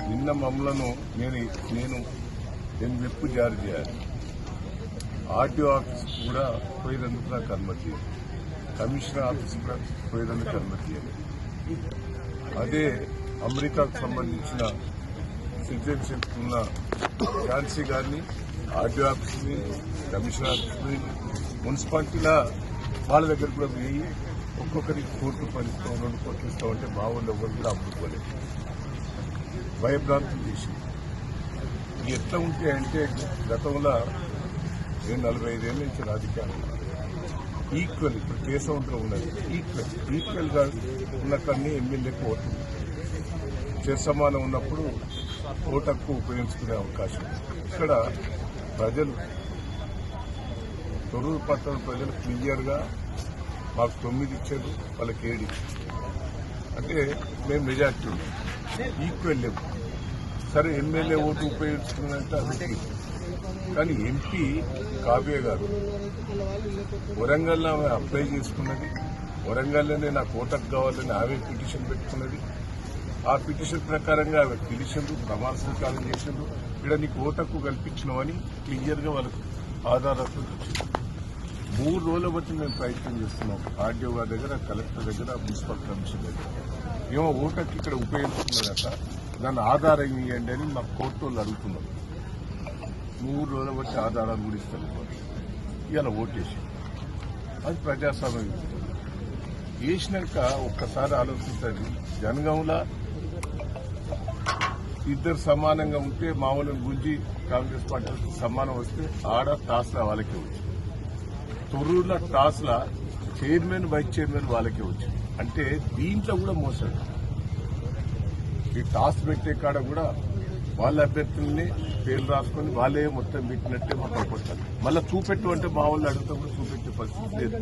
నిన్న మమ్మలను నేను విప్పు జారీ చేయాలి. ఆర్టీఓ ఆఫీస్ కూడా పోయేందుకు నాకు అనుమతి, కమిషనర్ ఆఫీస్ కూడా పోయేందుకు అనుమతి. అదే అమెరికాకు సంబంధించిన సిటిజన్షిప్ ఉన్న ఝాన్సీ గారిని ఆర్టీఓ ఆఫీస్ని, కమిషనర్ ఆఫీస్ని, మున్సిపాలిటీల వాళ్ళ దగ్గర కూడా పోయి ఒక్కొక్కరికి కోట్లు పరిస్తాం, 2 కోట్లు ఇస్తామంటే బాగుండే ఎవరు కూడా అమ్ముకోలేదు. భయభ్రాంతులు చేసి ఎట్లా ఉంటాయంటే గతంలో నేను 45 ఏళ్ళ నుంచి రాజకీయాలు ఈక్వల్, ఇప్పుడు కేశవంలో ఉన్నది ఈక్వల్ గా ఉన్న కన్నీ ఎమ్మెల్యేకి ఓటు సమానం ఉన్నప్పుడు ఓటు హక్కు ఉపయోగించుకునే అవకాశం. ఇక్కడ ప్రజలు తొర్రూరు పట్టణ ప్రజలు క్లియర్ గా మాకు 9 ఇచ్చారు, వాళ్ళకి 7 ఇచ్చారు. అంటే మేము మెజార్టీ ఉన్నాం, ఈక్వల్ లేవు. సరే ఎమ్మెల్యే ఓటు ఉపయోగించుకున్నంటే అది, కానీ ఎంపీ కావ్య గారు వరంగల్లో ఆమె అప్లై చేసుకున్నది, వరంగల్లోనే నాకు ఓటకు కావాలని ఆమె పిటిషన్ పెట్టుకున్నది. ఆ పిటిషన్ ప్రకారంగా ఆమె పిలిచిండ్రు, ప్రమాణ స్వీకారం చేసిండ్రు. ఇక్కడ నీకు ఓటకు కల్పించినామని క్లియర్ గా వాళ్ళకు ఆధారాలతో వచ్చింది. 3 రోజుల బట్టి మేము ప్రయత్నం చేస్తున్నాం, ఆర్డీఓ గారి దగ్గర, కలెక్టర్ దగ్గర, మున్సిపల్ కమిషన్ దగ్గర. ఏమో ఓటకు ఇక్కడ ఉపయోగిస్తున్నదట, దాన్ని ఆధారం ఇవ్వండి అని మా కోర్టు వాళ్ళు అడుగుతున్నాం. 3 రోజుల బట్టి ఆధారాలు కూడా ఇస్తారు. ఇలా ఓటేసి అది ప్రజాస్వామ్యం వేసినాక ఒక్కసారి ఆలోచించండి. జనగాంలో ఇద్దరు సమానంగా ఉంటే మామూలుగా గుంజి కాంగ్రెస్ పార్టీ సమానం వస్తే ఆడ టాస్ల వాళ్ళకే వచ్చింది. తొర్రూరులో టాస్ల చైర్మన్, వైస్ చైర్మన్ వాళ్ళకే వచ్చింది. అంటే దీంట్లో కూడా మోసం. ఈ టాస్ పెట్టే కాడ కూడా వాళ్ళ అభ్యర్థుల్ని పేర్లు రాసుకొని వాళ్ళే మొత్తం పెట్టినట్టే మొత్తం కొట్టాలి. మళ్ళీ చూపెట్టు అంటే మా వాళ్ళు అడిగితే కూడా చూపెట్టే పరిస్థితి లేదు.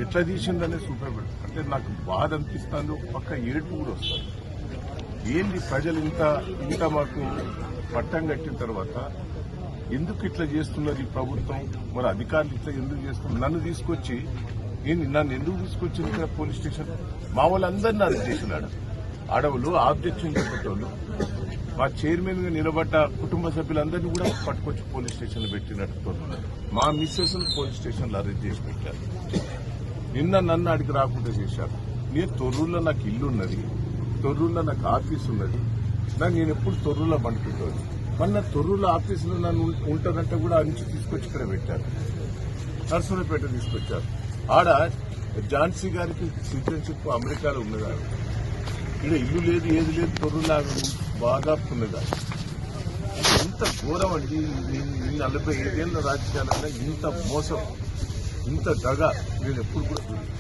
ఎట్లా తీసిందనే చూపెట్టాడు. అంటే నాకు బాధ అనిపిస్తుంది, పక్క ఏడుపు కూడా వస్తుంది. ఏంది ప్రజలు ఇంత మాకు పట్టం కట్టిన తర్వాత ఎందుకు ఇట్లా చేస్తున్నారు ఈ ప్రభుత్వం, మరి అధికారులు ఇట్లా ఎందుకు చేస్తున్నారు? నన్ను తీసుకొచ్చి నన్ను ఎందుకు తీసుకొచ్చింది ఇక్కడ పోలీస్ స్టేషన్? మా వాళ్ళందరినీ అరెస్ట్ చేసినాడు. అడవులు ఆబ్జెక్షన్ చెప్పేటోళ్ళు, మా చైర్మన్ గా నిలబడ్డ కుటుంబ సభ్యులందరినీ కూడా పట్టుకొచ్చి పోలీస్ స్టేషన్ లో పెట్టినట్టు మా మిస్సెస్ పోలీస్ స్టేషన్ లో అరెస్ట్ చేసి పెట్టారు. నిన్న నన్ను అడిగి రాకుండా చేశారు. నేను తొర్రూరులో నాకు ఇల్లు ఉన్నది, తొర్రూరులో నాకు ఆఫీస్ ఉన్నది, నేను ఎప్పుడు తొర్రూరులో పండుకుంటాను. మొన్న తొర్రూరులో ఆఫీసులో నన్ను ఉంటుందంటే కూడా ఆ నుంచి తీసుకొచ్చి ఇక్కడ పెట్టారు, నర్సరావుపేట తీసుకొచ్చారు. ఆడ ఝాన్సీ గారికి సిటిజన్షిప్ అమెరికాలో ఉన్నదా, ఇక్కడ ఇల్లు లేదు, ఏది లేదు, తొర్రూరులో బాగా ఉన్నదా. ఇంత ఘోరం అండి. 45 ఏళ్ల రాజకీయాలన్నా ఇంత మోసం, ఇంత దగ నేను ఎప్పుడు కూడా